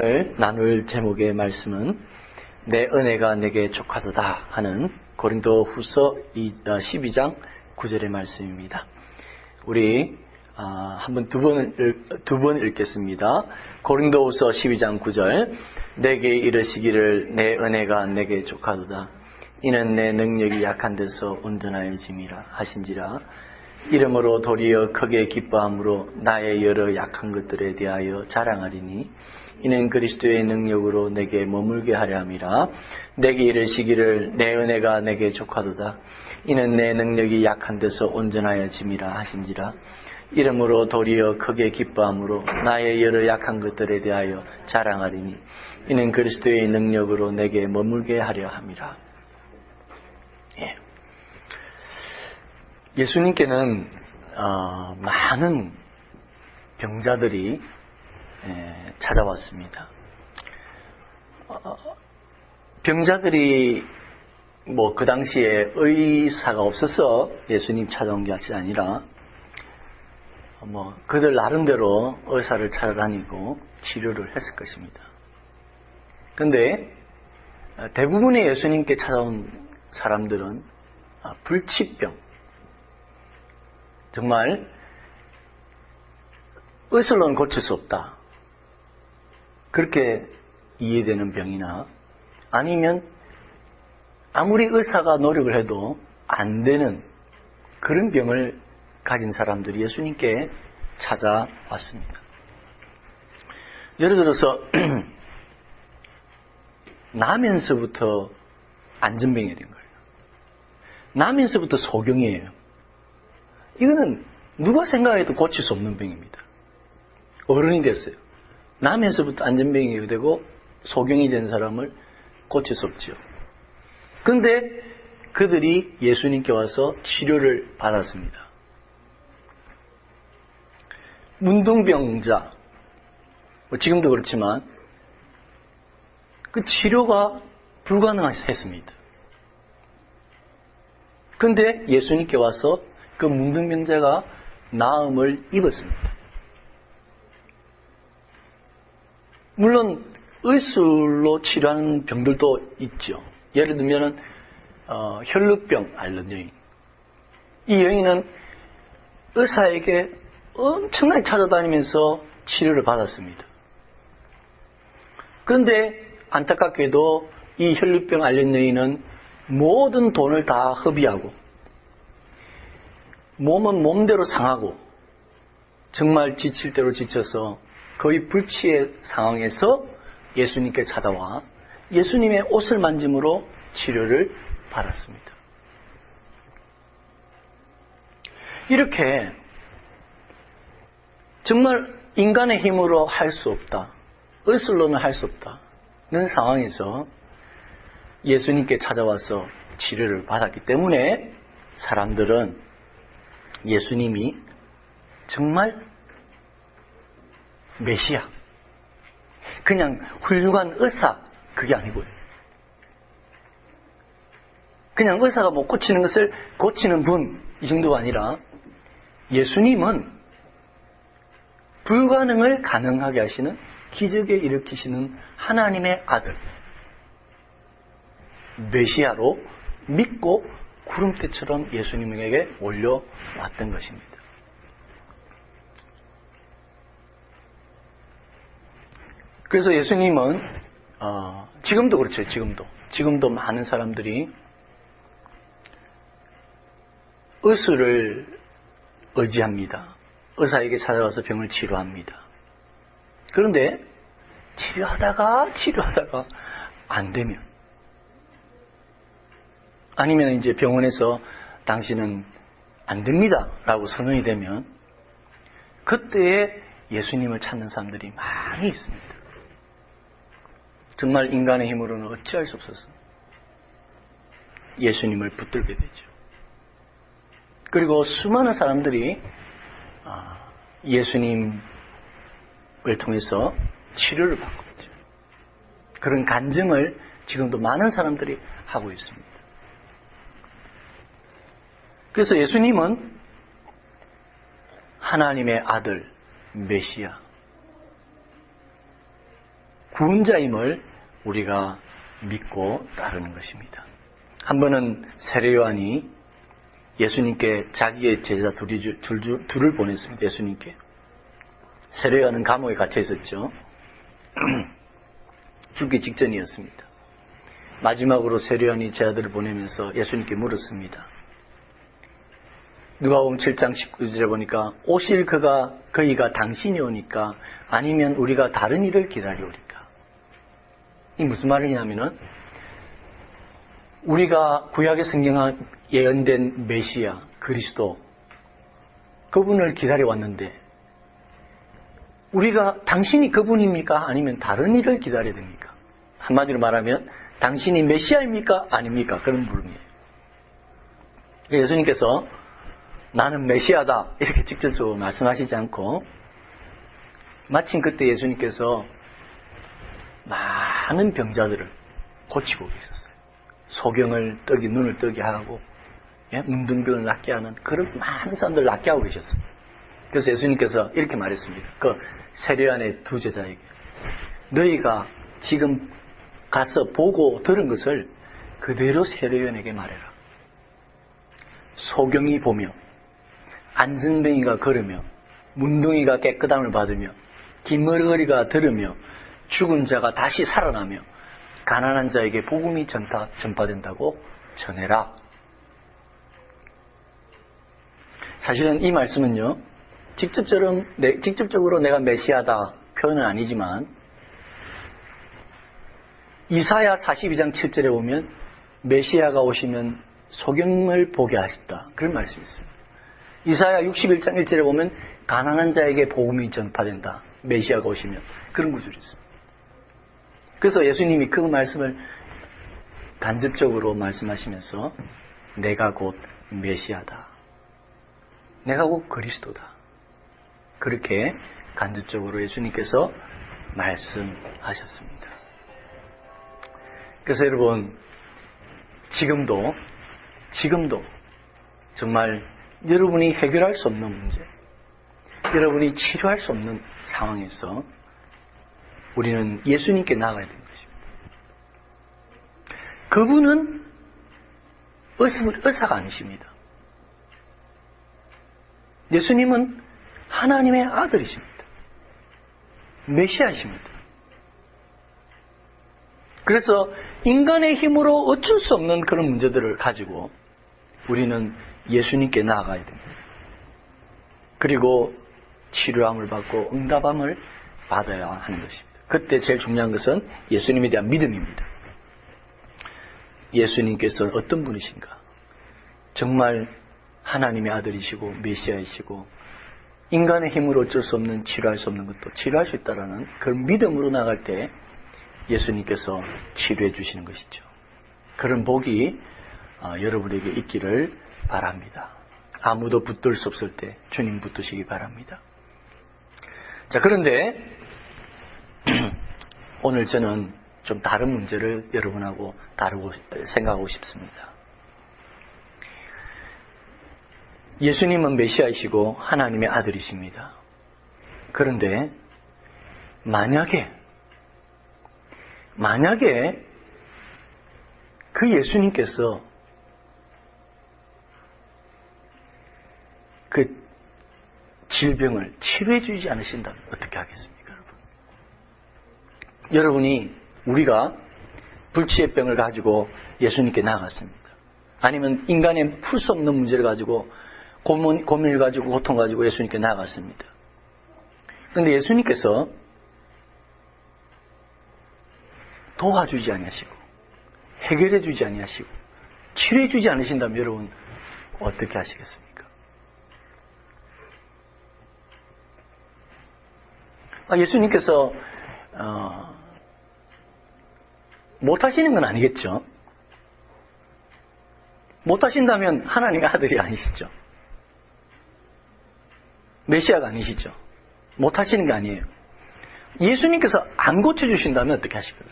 오늘 나눌 제목의 말씀은 내 은혜가 내게 족하도다 하는 고린도후서 12장 9절의 말씀입니다. 우리 한번 두 번 읽겠습니다. 고린도후서 12장 9절 내게 이르시기를 내 은혜가 내게 족하도다 이는 내 능력이 약한 데서 온전하여짐이라 하신지라 이러므로 도리어 크게 기뻐함으로 나의 여러 약한 것들에 대하여 자랑하리니 이는 그리스도의 능력으로 내게 머물게 하려 함이라. 내게 이르시기를 내 은혜가 내게 족하도다 이는 내 능력이 약한 데서 온전하여짐이라 하신지라 이러므로 도리어 크게 기뻐함으로 나의 여러 약한 것들에 대하여 자랑하리니 이는 그리스도의 능력으로 내게 머물게 하려 함이라. 예수님께는 많은 병자들이 찾아왔습니다. 병자들이 그 당시에 의사가 없어서 예수님 찾아온 게 아니라 그들 나름대로 의사를 찾아다니고 치료를 했을 것입니다. 그런데 대부분의 예수님께 찾아온 사람들은 불치병, 정말 의술로는 고칠 수 없다 그렇게 이해되는 병이나 아니면 아무리 의사가 노력을 해도 안 되는 그런 병을 가진 사람들이 예수님께 찾아왔습니다. 예를 들어서 나면서부터 안전병이 된 거예요. 나면서부터 소경이에요. 이거는 누가 생각해도 고칠 수 없는 병입니다. 어른이 됐어요. 나면서부터 안전병이 되고 소경이 된 사람을 고칠 수 없죠. 그런데 그들이 예수님께 와서 치료를 받았습니다. 문둥병자, 지금도 그렇지만 그 치료가 불가능했습니다. 그런데 예수님께 와서 그 문둥병자가 나음을 입었습니다. 물론 의술로 치료하는 병들도 있죠. 예를 들면 혈루병 앓는 여인. 이 여인은 의사에게 엄청나게 찾아다니면서 치료를 받았습니다. 그런데 안타깝게도 이 혈루병 앓는 여인은 모든 돈을 다 허비하고 몸은 몸대로 상하고 정말 지칠 대로 지쳐서 거의 불치의 상황에서 예수님께 찾아와 예수님의 옷을 만짐으로 치료를 받았습니다. 이렇게 정말 인간의 힘으로 할 수 없다, 의술로는 할 수 없다는 상황에서 예수님께 찾아와서 치료를 받았기 때문에 사람들은 예수님이 정말 메시아, 그냥 훌륭한 의사, 그게 아니고요. 그냥 의사가 못 고치는 것을 고치는 분, 이 정도가 아니라 예수님은 불가능을 가능하게 하시는, 기적을 일으키시는 하나님의 아들, 메시아로 믿고 구름대처럼 예수님에게 올려왔던 것입니다. 그래서 예수님은 지금도 그렇죠. 지금도 많은 사람들이 의술을 의지합니다. 의사에게 찾아가서 병을 치료합니다. 그런데 치료하다가 안 되면, 아니면 이제 병원에서 당신은 안 됩니다 라고 선언이 되면 그때에 예수님을 찾는 사람들이 많이 있습니다. 정말 인간의 힘으로는 어찌할 수 없어서 예수님을 붙들게 되죠. 그리고 수많은 사람들이 예수님을 통해서 치료를 받고 있죠. 그런 간증을 지금도 많은 사람들이 하고 있습니다. 그래서 예수님은 하나님의 아들 메시아, 구원자임을 우리가 믿고 따르는 것입니다. 한 번은 세례 요한이 예수님께 자기의 제자 둘을 보냈습니다. 예수님께. 세례 요한은 감옥에 갇혀 있었죠. 죽기 직전이었습니다. 마지막으로 세례 요한이 제자들을 보내면서 예수님께 물었습니다. 누가복음 7장 19절에 보니까 오실 그이가 당신이 오니까 아니면 우리가 다른 일을 기다리오리까. 이 무슨 말이냐면은 우리가 구약의 성경에 예언된 메시아 그리스도 그분을 기다려왔는데 우리가 당신이 그분입니까? 아니면 다른 일을 기다려야 됩니까? 한마디로 말하면 당신이 메시아입니까? 아닙니까? 그런 물음이에요. 예수님께서 나는 메시아다 이렇게 직접적으로 말씀하시지 않고 마침 그때 예수님께서 많은 병자들을 고치고 계셨어요. 소경을 뜨게 눈을 뜨게 하고 문둥병을 낫게 하는 그런 많은 사람들을 낫게 하고 계셨어요. 그래서 예수님께서 이렇게 말했습니다. 그 세례 요한의 두 제자에게 너희가 지금 가서 보고 들은 것을 그대로 세례 요한에게 말해라. 소경이 보며 안증뱅이가 걸으며 문둥이가 깨끗함을 받으며 기머리가 들으며 죽은 자가 다시 살아나며 가난한 자에게 복음이 전파된다고 전해라. 사실은 이 말씀은요, 직접적으로 내가 메시아다 표현은 아니지만 이사야 42장 7절에 보면 메시아가 오시면 소경을 보게 하셨다. 그런 말씀이 있습니다. 이사야 61장 1절에 보면 가난한 자에게 복음이 전파된다. 메시아가 오시면 그런 구절이 있습니다. 그래서 예수님이 그 말씀을 간접적으로 말씀하시면서 내가 곧 메시아다. 내가 곧 그리스도다. 그렇게 간접적으로 예수님께서 말씀하셨습니다. 그래서 여러분 지금도 정말 여러분이 해결할 수 없는 문제, 여러분이 치료할 수 없는 상황에서 우리는 예수님께 나아가야 되는 것입니다. 그분은 의사가 아니십니다. 예수님은 하나님의 아들이십니다. 메시아이십니다. 그래서 인간의 힘으로 어쩔 수 없는 그런 문제들을 가지고 우리는 예수님께 나아가야 됩니다. 그리고 치료함을 받고 응답함을 받아야 하는 것입니다. 그때 제일 중요한 것은 예수님에 대한 믿음입니다. 예수님께서는 어떤 분이신가? 정말 하나님의 아들이시고 메시아이시고 인간의 힘으로 어쩔 수 없는 치료할 수 없는 것도 치료할 수 있다라는 그런 믿음으로 나갈 때 예수님께서 치료해 주시는 것이죠. 그런 복이 여러분에게 있기를 바랍니다. 아무도 붙들 수 없을 때 주님 붙드시기 바랍니다. 자, 그런데 오늘 저는 좀 다른 문제를 여러분하고 생각하고 싶습니다. 예수님은 메시아이시고 하나님의 아들이십니다. 그런데 만약에 그 예수님께서 그 질병을 치료해 주지 않으신다면 어떻게 하겠습니까, 여러분? 우리가 불치의 병을 가지고 예수님께 나아갔습니다. 아니면 인간의 풀 수 없는 문제를 가지고 고민을 가지고 고통 가지고 예수님께 나아갔습니다. 그런데 예수님께서 도와주지 아니하시고 해결해 주지 아니하시고 치료해 주지 않으신다면 여러분 어떻게 하시겠습니까? 예수님께서 못하시는 건 아니겠죠? 못하신다면 하나님의 아들이 아니시죠? 메시아가 아니시죠? 못하시는 게 아니에요. 예수님께서 안 고쳐주신다면 어떻게 하실 거냐?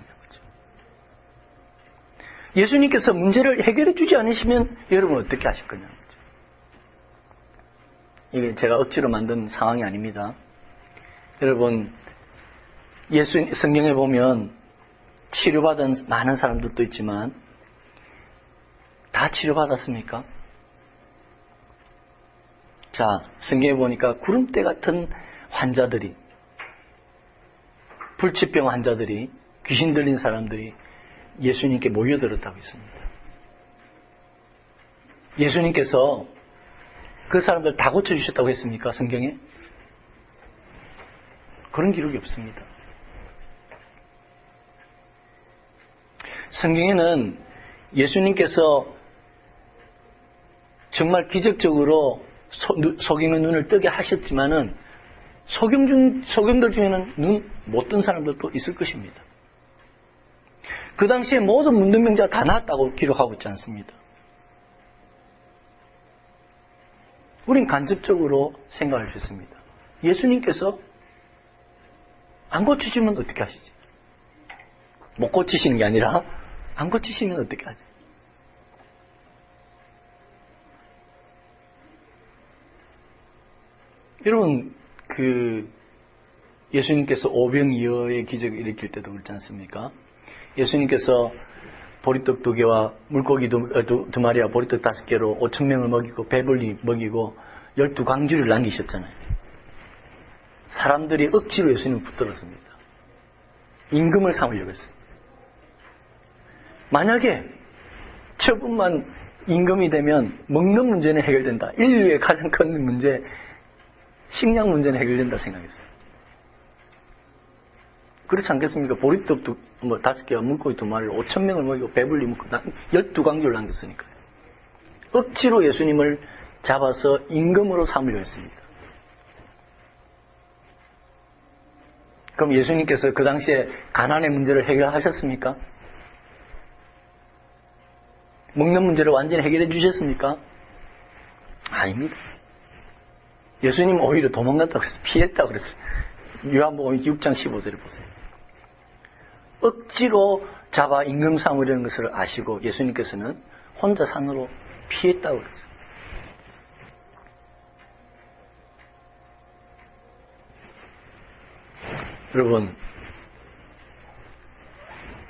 예수님께서 문제를 해결해 주지 않으시면 여러분 어떻게 하실 거냐는 거죠. 이게 제가 억지로 만든 상황이 아닙니다. 여러분, 성경에 보면 치료받은 많은 사람들도 있지만 다 치료받았습니까? 자, 성경에 보니까 구름대 같은 환자들이, 불치병 환자들이, 귀신 들린 사람들이 예수님께 모여들었다고 했습니다. 예수님께서 그 사람들 다 고쳐주셨다고 했습니까? 성경에? 그런 기록이 없습니다. 성경에는 예수님께서 정말 기적적으로 소경의 눈을 뜨게 하셨지만은 소경들 중에는 눈 못 뜬 사람들도 있을 것입니다. 그 당시에 모든 문둥병자가 다 나았다고 기록하고 있지 않습니다. 우린 간접적으로 생각할 수 있습니다. 예수님께서 안 고치시면 어떻게 하시지? 못 고치시는 게 아니라 안 고치시면 어떻게 하지? 여러분, 예수님께서 오병이어의 기적을 일으킬 때도 그렇지 않습니까? 예수님께서 보리떡 2개와 물고기 2마리와 보리떡 5개로 5,000명을 먹이고 배불리 먹이고 12광주를 남기셨잖아요. 사람들이 억지로 예수님을 붙들었습니다. 임금을 삼으려고 했어요. 만약에 저분만 임금이 되면 먹는 문제는 해결된다. 인류의 가장 큰 문제, 식량 문제는 해결된다 생각했어요. 그렇지 않겠습니까? 보리떡 5개와 물고기 2마리를 5,000명을 먹이고 배불리 먹고 12광주를 남겼으니까요. 억지로 예수님을 잡아서 임금으로 삼으려 했습니다. 그럼 예수님께서 그 당시에 가난의 문제를 해결하셨습니까? 먹는 문제를 완전히 해결해 주셨습니까? 아닙니다. 예수님 오히려 도망갔다고 그랬어요. 피했다고 그랬어요. 요한복음 6장 15절을 보세요. 억지로 잡아 임금 삼으려는 것을 아시고 예수님께서는 혼자 산으로 피했다고 그랬어요. 여러분,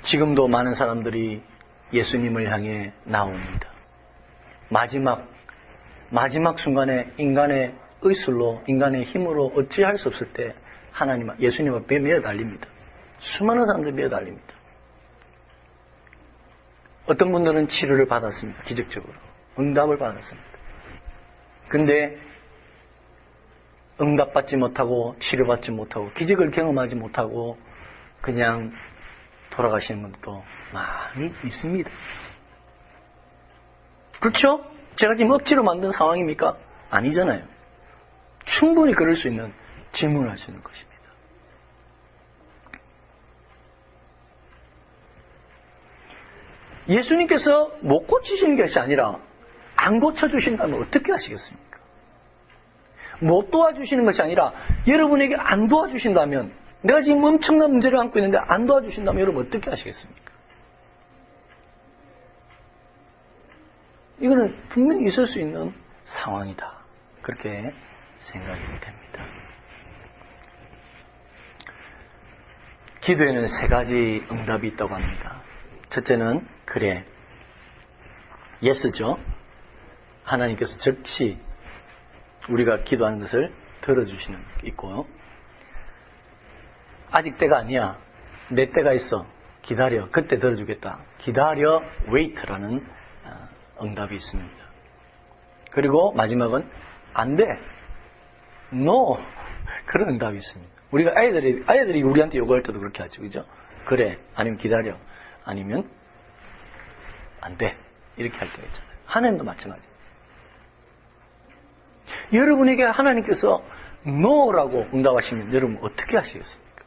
지금도 많은 사람들이 예수님을 향해 나옵니다. 마지막 순간에 인간의 의술로, 인간의 힘으로 어찌할 수 없을 때 예수님 앞에 매어달립니다. 수많은 사람들이 매어달립니다. 어떤 분들은 치료를 받았습니다. 기적적으로. 응답을 받았습니다. 근데 응답받지 못하고 치료받지 못하고 기적을 경험하지 못하고 그냥 돌아가시는 분들도 많이 있습니다. 그렇죠? 제가 지금 억지로 만든 상황입니까? 아니잖아요. 충분히 그럴 수 있는 질문을 하시는 것입니다. 예수님께서 못 고치시는 것이 아니라 안 고쳐주신다면 어떻게 하시겠습니까? 못 도와주시는 것이 아니라 여러분에게 안 도와주신다면, 내가 지금 엄청난 문제를 안고 있는데 안 도와주신다면 여러분 어떻게 하시겠습니까? 이거는 분명히 있을 수 있는 상황이다. 그렇게 생각이 됩니다. 기도에는 3가지 응답이 있다고 합니다. 첫째는 그래, 예스죠. 하나님께서 즉시 우리가 기도하는 것을 들어주시는 게 있고요. 아직 때가 아니야. 내 때가 있어. 기다려. 그때 들어주겠다. 기다려. wait라는 응답이 있습니다. 그리고 마지막은 안 돼. no. 그런 응답이 있습니다. 우리가 아이들이 우리한테 요구할 때도 그렇게 하죠. 그죠? 그래. 아니면 기다려. 아니면 안 돼. 이렇게 할 때가 있잖아요. 하나님도 마찬가지예요. 여러분에게 하나님께서 no라고 응답하시면 여러분 어떻게 하시겠습니까?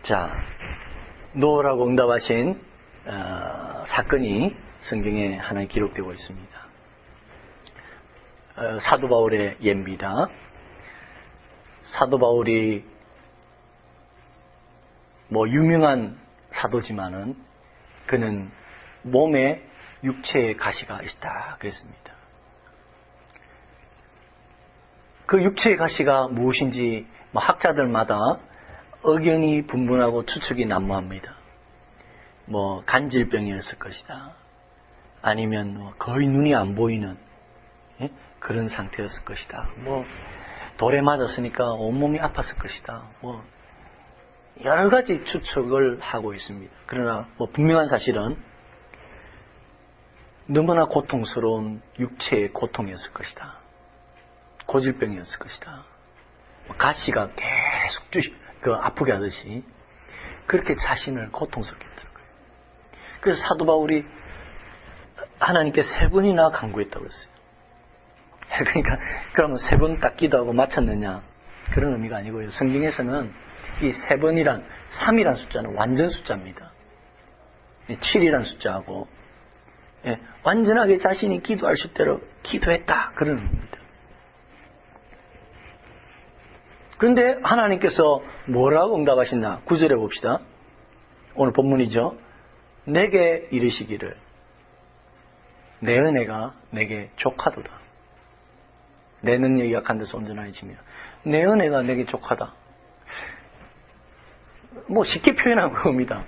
자, no라고 응답하신 사건이 성경에 하나 기록되고 있습니다. 사도 바울의 예입니다. 사도 바울이 유명한 사도지만은 그는 몸에 육체의 가시가 있다 그랬습니다. 그 육체의 가시가 무엇인지 학자들마다 의견이 분분하고 추측이 난무합니다. 간질병이었을 것이다. 아니면 거의 눈이 안 보이는 그런 상태였을 것이다. 돌에 맞았으니까 온몸이 아팠을 것이다. 여러 가지 추측을 하고 있습니다. 그러나 분명한 사실은 너무나 고통스러운 육체의 고통이었을 것이다. 고질병이었을 것이다. 가시가 계속 아프게 하듯이 그렇게 자신을 고통스럽게 했다는 거예요. 그래서 사도 바울이 하나님께 3번이나 간구했다고 그랬어요. 그러니까 그러면 3번 딱 기도하고 마쳤느냐, 그런 의미가 아니고요. 성경에서는 이 3번이란 3이란 숫자는 완전 숫자입니다. 7이란 숫자하고 완전하게 자신이 기도할 수 있도록 기도했다, 그런 의미입니다. 그런데 하나님께서 뭐라고 응답하셨나? 9절에 봅시다. 오늘 본문이죠. 내게 이르시기를 내 은혜가 내게 족하도다. 내 능력이 약한 데서 온전하여지며 내 은혜가 내게 족하다. 쉽게 표현한 겁니다.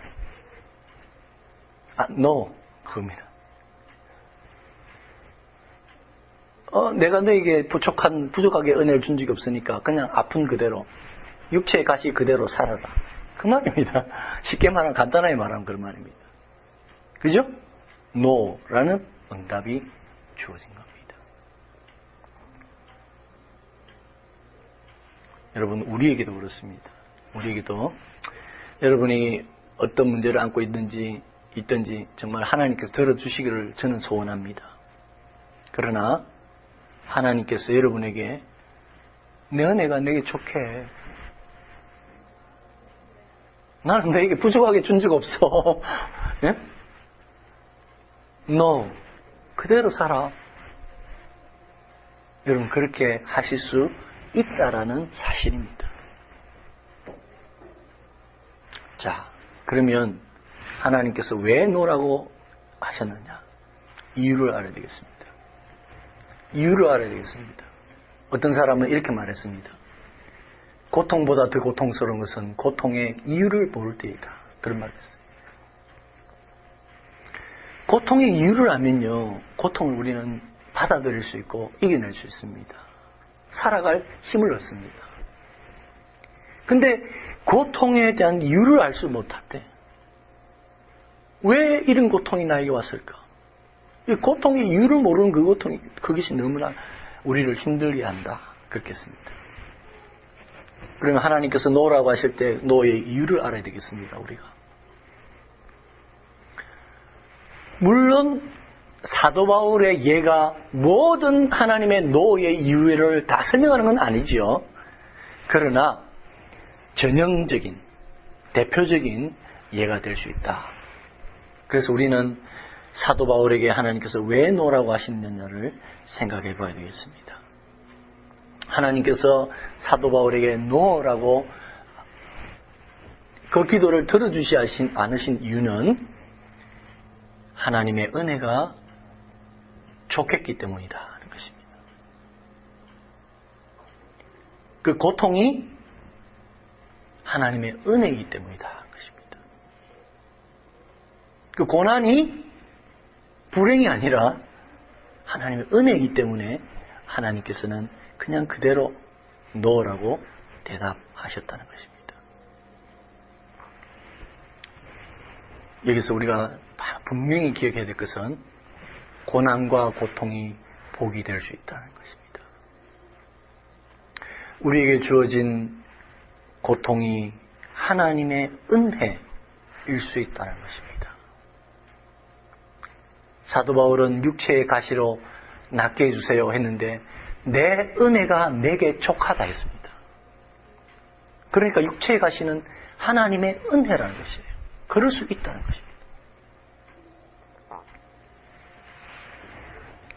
no, 그겁니다. 내가 너에게 부족하게 은혜를 준 적이 없으니까 그냥 아픈 그대로, 육체의 가시 그대로 살아라. 그 말입니다. 쉽게 말하면, 간단하게 말하면 그런 말입니다. 그죠? no라는 응답이 주어진 겁니다. 여러분, 우리에게도 그렇습니다. 우리에게도 여러분이 어떤 문제를 안고 있든지 정말 하나님께서 들어주시기를 저는 소원합니다. 그러나 하나님께서 여러분에게 내 은혜가 내게 족해. 나는 너에게 부족하게 준 적 없어. 예? No. 그대로 살아. 여러분, 그렇게 하실 수 있다라는 사실입니다. 자, 그러면 하나님께서 왜 노라고 하셨느냐? 이유를 알아야 되겠습니다. 이유를 알아야 되겠습니다. 어떤 사람은 이렇게 말했습니다. 고통보다 더 고통스러운 것은 고통의 이유를 모를 때이다. 그런 말을 했어요. 고통의 이유를 알면요, 고통을 우리는 받아들일 수 있고 이겨낼 수 있습니다. 살아갈 힘을 얻습니다. 근데 고통에 대한 이유를 알 수 못할 때, 왜 이런 고통이 나에게 왔을까? 이 고통의 이유를 모르는 그 고통이, 그것이 너무나 우리를 힘들게 한다. 그렇겠습니다. 그러면 하나님께서 노라고 하실 때 노의 이유를 알아야 되겠습니다. 우리가. 물론 사도 바울의 예가 모든 하나님의 노의 이유를 다 설명하는 건 아니지요. 그러나 전형적인, 대표적인 예가 될 수 있다. 그래서 우리는 사도 바울에게 하나님께서 왜 노라고 하시느냐를 생각해 봐야 되겠습니다. 하나님께서 사도 바울에게 노라고 그 기도를 들어주시 않으신 이유는 하나님의 은혜가 족했기 때문이다 하는 것입니다. 그 고통이 하나님의 은혜이기 때문이다 하는 것입니다. 그 고난이 불행이 아니라 하나님의 은혜이기 때문에 하나님께서는 그냥 그대로 노라고 대답하셨다는 것입니다. 여기서 우리가 분명히 기억해야 될 것은 고난과 고통이 복이 될 수 있다는 것입니다. 우리에게 주어진 고통이 하나님의 은혜일 수 있다는 것입니다. 사도 바울은 육체의 가시로 낫게 해주세요 했는데 내 은혜가 내게 족하다 했습니다. 그러니까 육체의 가시는 하나님의 은혜라는 것이에요. 그럴 수 있다는 것입니다.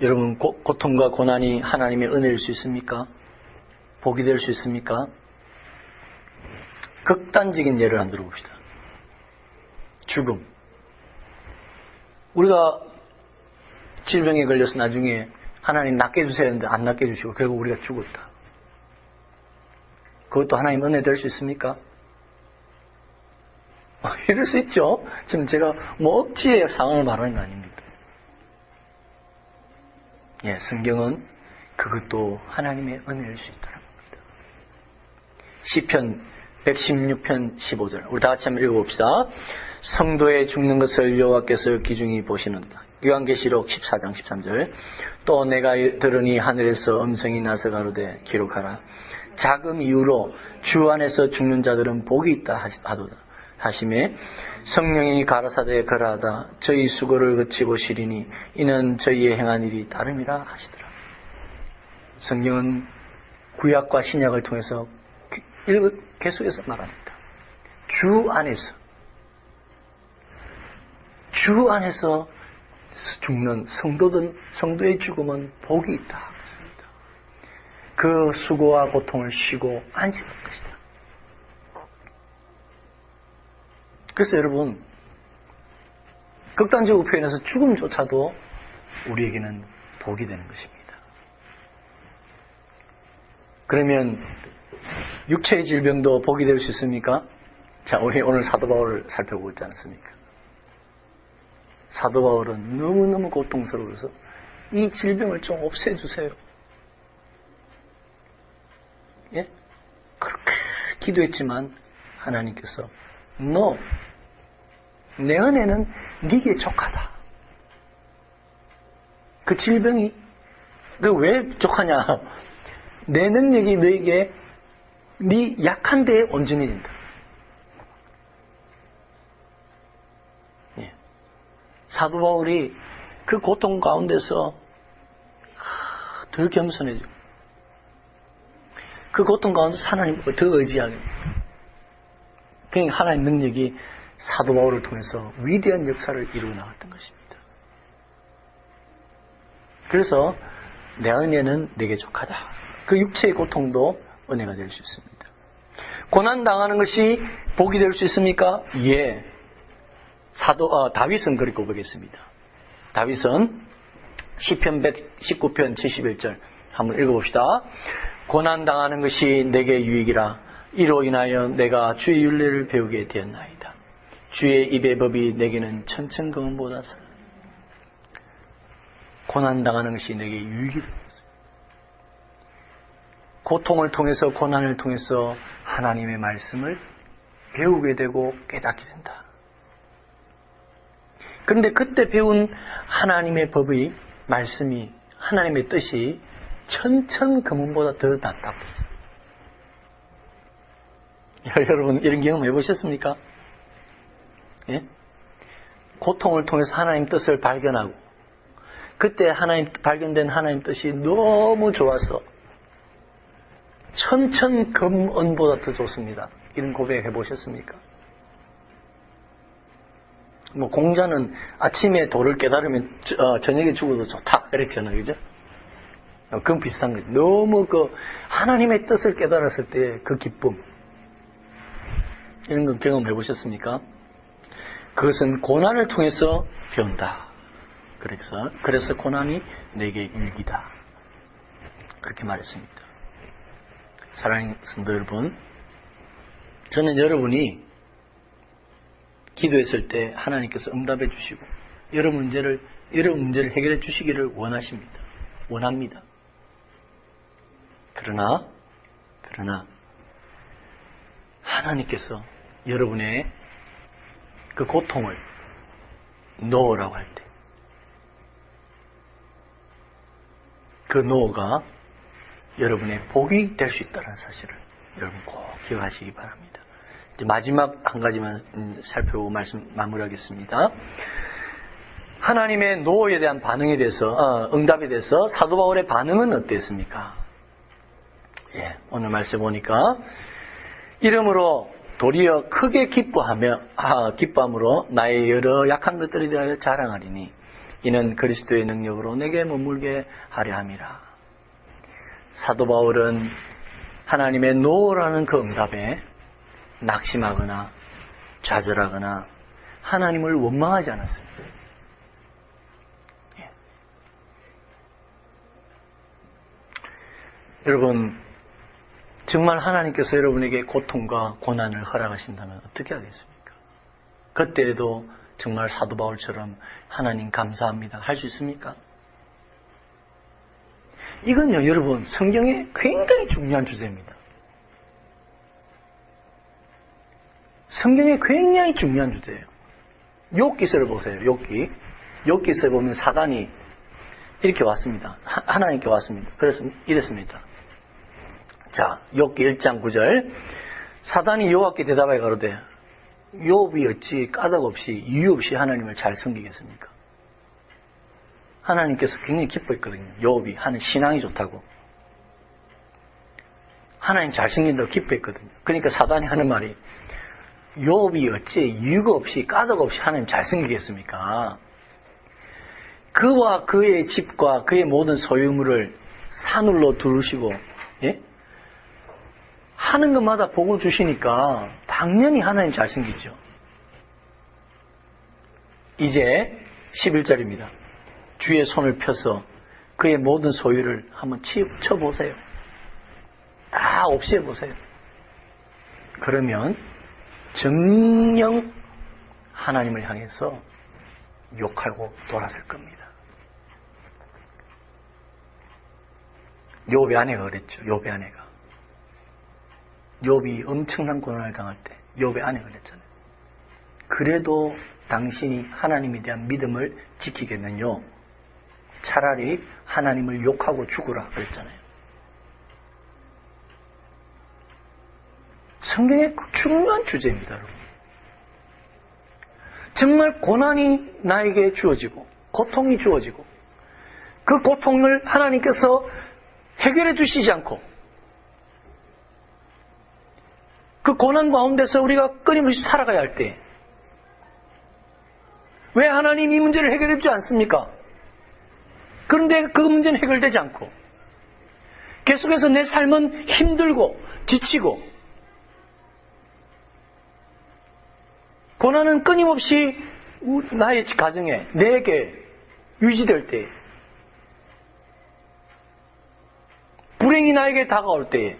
여러분, 고통과 고난이 하나님의 은혜일 수 있습니까? 복이 될 수 있습니까? 극단적인 예를 한 들어봅시다. 죽음. 우리가 질병에 걸려서 나중에 하나님 낫게 해주세요 했는데 안 낫게 해주시고 결국 우리가 죽었다. 그것도 하나님 은혜 될 수 있습니까? 이럴 수 있죠. 지금 제가 뭐 억지의 상황을 말하는 거 아닙니다. 예, 성경은 그것도 하나님의 은혜일 수 있다는 겁니다. 시편 116편 15절 우리 다 같이 한번 읽어봅시다. 성도의 죽는 것을 여호와께서 귀중히 보시는도다. 요한계시록 14장 13절 또 내가 들으니 하늘에서 음성이 나서 가로되 기록하라. 자금 이후로 주 안에서 죽는 자들은 복이 있다 하도다 하심에 성령이 가라사대 거라하다 저희 수고를 그치고 쉬리니 이는 저희의 행한 일이 다름이라 하시더라. 성경은 구약과 신약을 통해서 계속해서 말합니다. 주 안에서 죽는 성도의 죽음은 복이 있다. 그 수고와 고통을 쉬고 안식할 것이다. 그래서 여러분, 극단적으로 표현해서 죽음조차도 우리에게는 복이 되는 것입니다. 그러면 육체의 질병도 복이 될 수 있습니까? 자, 우리 오늘 사도 바울을 살펴보고 있지 않습니까? 사도 바울은 너무너무 고통스러워서 이 질병을 좀 없애주세요. 예? 그렇게 기도했지만 하나님께서 너, 내 은혜는 네게 족하다. 그 질병이 왜 족하냐? 내 능력이 너에게 네 약한 데에 온전히 된다. 예. 사도 바울이 그 고통 가운데서 더 겸손해지고 그 고통 가운데서 하나님을 더 의지하게 그러니까 하나님의 능력이 사도 바울을 통해서 위대한 역사를 이루어 나갔던 것입니다. 그래서 내 은혜는 내게 족하다. 그 육체의 고통도 은혜가 될 수 있습니다. 고난 당하는 것이 복이 될 수 있습니까? 예. 다윗은 그렇게 고백했습니다. 다윗은 시편 119편 71절 한번 읽어봅시다. 고난 당하는 것이 내게 유익이라. 이로 인하여 내가 주의 율례를 배우게 되었나이다. 주의 입의 법이 내게는 천천금보다 고난 당하는 것이 내게 유익이 되었습니다. 고통을 통해서 고난을 통해서 하나님의 말씀을 배우게 되고 깨닫게 된다. 그런데 그때 배운 하나님의 법의 말씀이 하나님의 뜻이 천천금보다 더 낫다고 했어요. 여러분 이런 경험 해보셨습니까? 예? 고통을 통해서 하나님 뜻을 발견하고 그때 발견된 하나님 뜻이 너무 좋아서 천천금은보다 더 좋습니다. 이런 고백 해보셨습니까? 뭐 공자는 아침에 도를 깨달으면 저녁에 죽어도 좋다 그랬잖아요. 그죠? 그건 비슷한 거죠. 너무 하나님의 뜻을 깨달았을 때 그 기쁨 이런 거 경험해 보셨습니까? 그것은 고난을 통해서 배운다. 그래서 고난이 내게 유익이다. 그렇게 말했습니다. 사랑하는 성도 여러분, 저는 여러분이 기도했을 때 하나님께서 응답해 주시고 여러분 문제를 해결해 주시기를 원합니다. 그러나 하나님께서 여러분의 그 고통을 노라고 할 때 그 노가 여러분의 복이 될 수 있다는 사실을 여러분 꼭 기억하시기 바랍니다. 이제 마지막 한 가지만 살펴보고 말씀 마무리하겠습니다. 하나님의 노에 대한 반응에 대해서 응답에 대해서 사도 바울의 반응은 어땠습니까? 예, 오늘 말씀 보니까 이러므로 도리어 크게 기뻐함으로 나의 여러 약한 것들에 대하여 자랑하리니 이는 그리스도의 능력으로 내게 머물게 하려 함이라. 사도 바울은 하나님의 노라는 그 응답에 낙심하거나 좌절하거나 하나님을 원망하지 않았습니다. 예. 여러분, 정말 하나님께서 여러분에게 고통과 고난을 허락하신다면 어떻게 하겠습니까? 그때에도 정말 사도 바울처럼 하나님 감사합니다 할 수 있습니까? 이건요, 여러분, 성경에 굉장히 중요한 주제입니다. 성경에 굉장히 중요한 주제예요. 욥기서를 보세요. 욥기서에 보면 사단이 이렇게 왔습니다. 하나님께 왔습니다. 그래서 이랬습니다. 자, 욥기 1장 9절. 사단이 여호와께 대답하여 가로되 욥이 어찌 까닭 없이 이유 없이 하나님을 잘 섬기겠습니까? 하나님께서 굉장히 기뻐했거든요. 욥이 하는 신앙이 좋다고. 하나님 잘 섬긴다고 기뻐했거든요. 그러니까 사단이 하는 말이 욥이 어찌 이유가 없이 까닭 없이 하나님 잘 섬기겠습니까? 그와 그의 집과 그의 모든 소유물을 산울로 두르시고 예? 하는 것마다 복을 주시니까 당연히 하나님 잘 섬기죠. 이제 11절입니다. 주의 손을 펴서 그의 모든 소유를 한번 쳐보세요. 다 없애보세요. 그러면 정녕 하나님을 향해서 욕하고 돌아설 겁니다. 욥의 아내가 그랬죠. 욥의 아내가. 욥이 엄청난 고난을 당할 때 욥의 아내가 그랬잖아요. 그래도 당신이 하나님에 대한 믿음을 지키겠느냐? 차라리 하나님을 욕하고 죽으라 그랬잖아요. 성경의 중요한 주제입니다, 여러분. 정말 고난이 나에게 주어지고 고통이 주어지고 그 고통을 하나님께서 해결해 주시지 않고 그 고난 가운데서 우리가 끊임없이 살아가야 할 때 왜 하나님 이 문제를 해결해 주지 않습니까? 그런데 그 문제는 해결되지 않고 계속해서 내 삶은 힘들고 지치고 고난은 끊임없이 나의 가정에 내게 유지될 때 불행이 나에게 다가올 때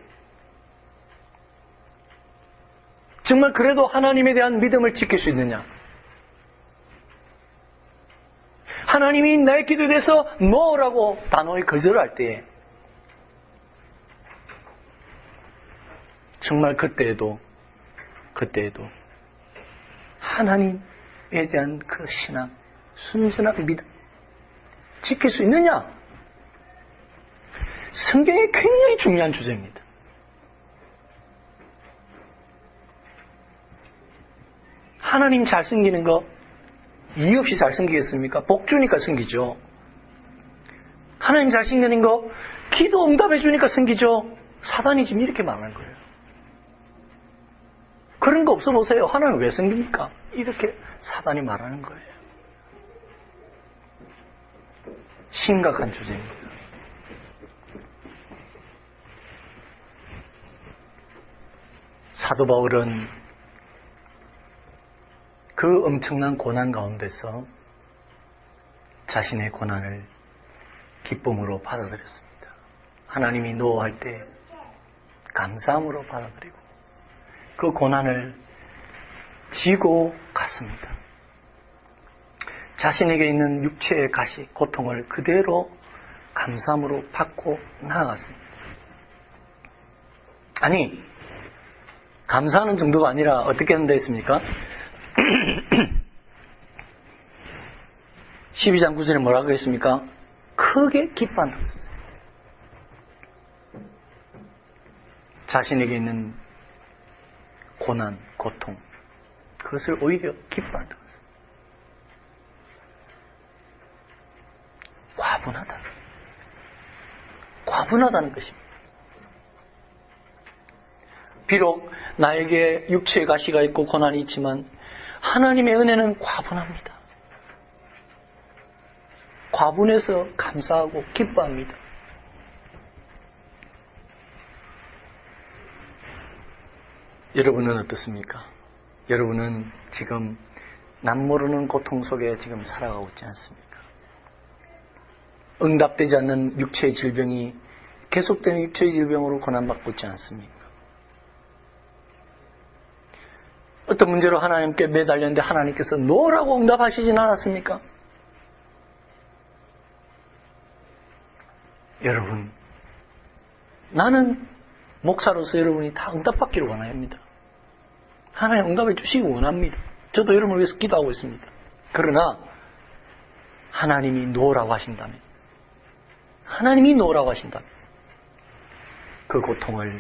정말 그래도 하나님에 대한 믿음을 지킬 수 있느냐? 하나님이 나의 기도에 대해서 노라고 단호히 거절할 때 정말 그때에도 하나님에 대한 그 신앙, 순전한 믿음 지킬 수 있느냐? 성경에 굉장히 중요한 주제입니다. 하나님 잘 섬기는 거 이유 없이 잘 섬기겠습니까? 복 주니까 섬기죠. 하나님 잘 섬기는 거 기도 응답해 주니까 섬기죠. 사단이 지금 이렇게 말하는 거예요. 그런 거 없어 보세요. 하나님 왜 섬깁니까? 이렇게 사단이 말하는 거예요. 심각한 주제입니다. 사도 바울은 그 엄청난 고난 가운데서 자신의 고난을 기쁨으로 받아들였습니다. 하나님이 노할 때 감사함으로 받아들이고 그 고난을 지고 갔습니다. 자신에게 있는 육체의 가시, 고통을 그대로 감사함으로 받고 나아갔습니다. 아니, 감사하는 정도가 아니라 어떻게 한다 했습니까? 12장 9절에 뭐라고 했습니까? 크게 기뻐한다고 했어요. 자신에게 있는 고난, 고통, 그것을 오히려 기뻐한다고 했어요. 과분하다는 것입니다. 비록 나에게 육체의 가시가 있고 고난이 있지만 하나님의 은혜는 과분합니다. 과분해서 감사하고 기뻐합니다. 여러분은 어떻습니까? 여러분은 지금 남모르는 고통 속에 지금 살아가고 있지 않습니까? 응답되지 않는 육체의 질병이 계속되는 육체의 질병으로 고난받고 있지 않습니까? 어떤 문제로 하나님께 매달렸는데 하나님께서 노라고 응답하시진 않았습니까? 여러분, 나는 목사로서 여러분이 다 응답받기를 원합니다. 하나님 응답해 주시기 원합니다. 저도 여러분을 위해서 기도하고 있습니다. 그러나 하나님이 노라고 하신다면, 하나님이 노라고 하신다면 그 고통을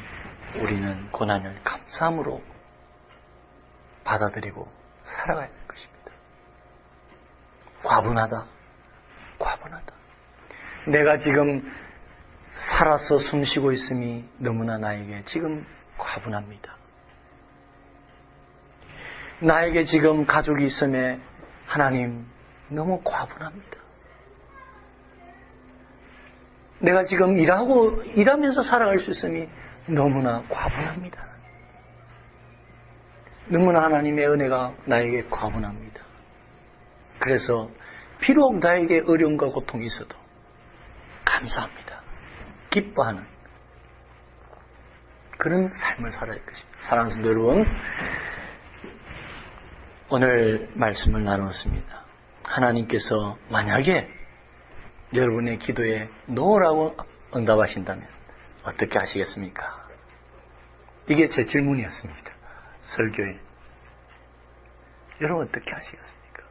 우리는 고난을 감사함으로 받아들이고 살아가야 될 것입니다. 과분하다. 내가 지금 살아서 숨쉬고 있음이 너무나 나에게 지금 과분합니다. 나에게 지금 가족이 있음에 하나님 너무 과분합니다. 내가 지금 일하면서 살아갈 수 있음이 너무나 과분합니다. 너무나 하나님의 은혜가 나에게 과분합니다. 그래서 비록 나에게 어려움과 고통이 있어도 감사합니다. 기뻐하는 그런 삶을 살아야 할 것입니다. 사랑하는 성도 여러분, 오늘 말씀을 나누었습니다. 하나님께서 만약에 여러분의 기도에 노라고 응답하신다면 어떻게 하시겠습니까? 이게 제 질문이었습니다. 설교에. 여러분 어떻게 하시겠습니까?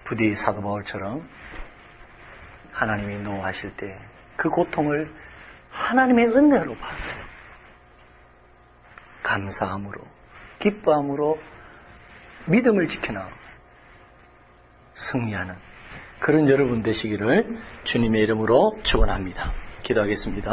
부디 사도 바울처럼 하나님이 노하실 때 그 고통을 하나님의 은혜로 받아 감사함으로, 기뻐함으로 믿음을 지켜나가고 승리하는 그런 여러분 되시기를 주님의 이름으로 축원합니다. 기도하겠습니다.